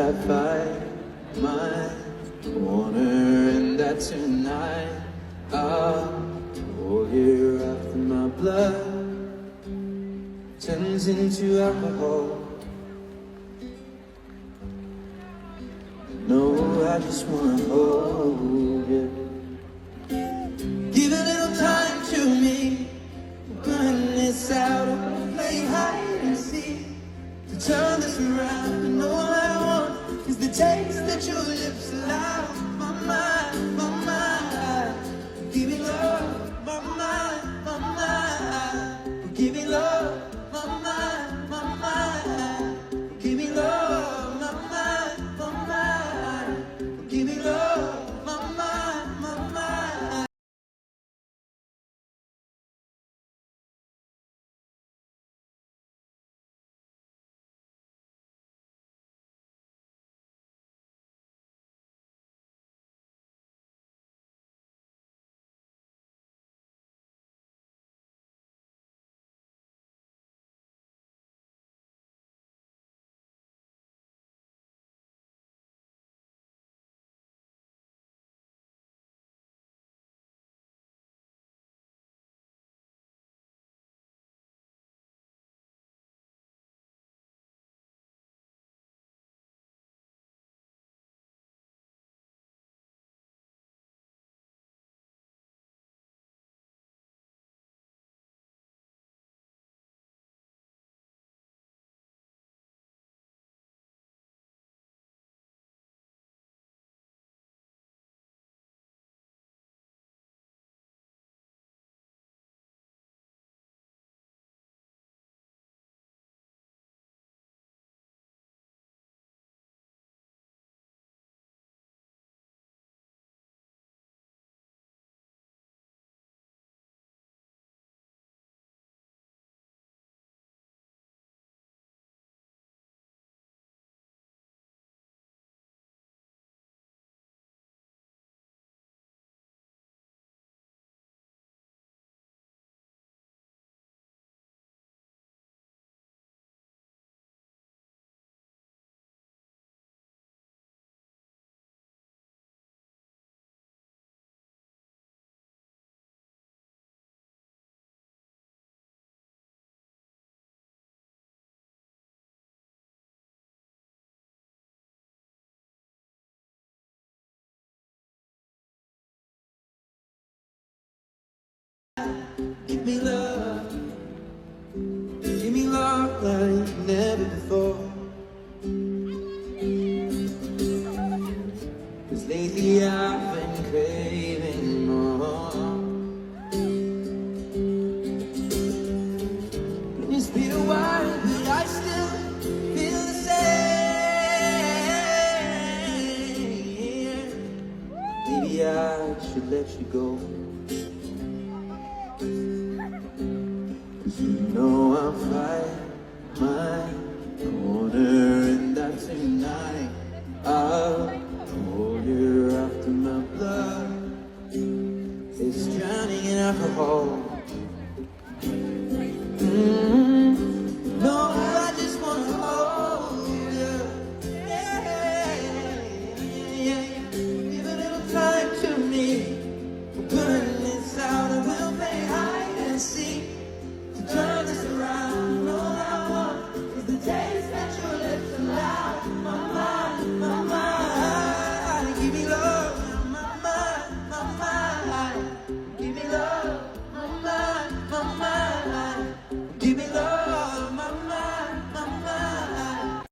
I fight my corner, and that tonight I'll pour you after my blood turns into alcohol. No, I just wanna hold you. Give a little time to me, burn this out, play hide and seek to turn this around. And all I want is the taste that your lips allow. My mind, my mind, give me love. My mind, my mind, give me love. My mind, my mind, give me love. My mind, my mind, give me love. My mind, my mind. Give me love like never before. 'Cause lately I've been craving more. It's been a while, but I still feel the same. Maybe I should let you go.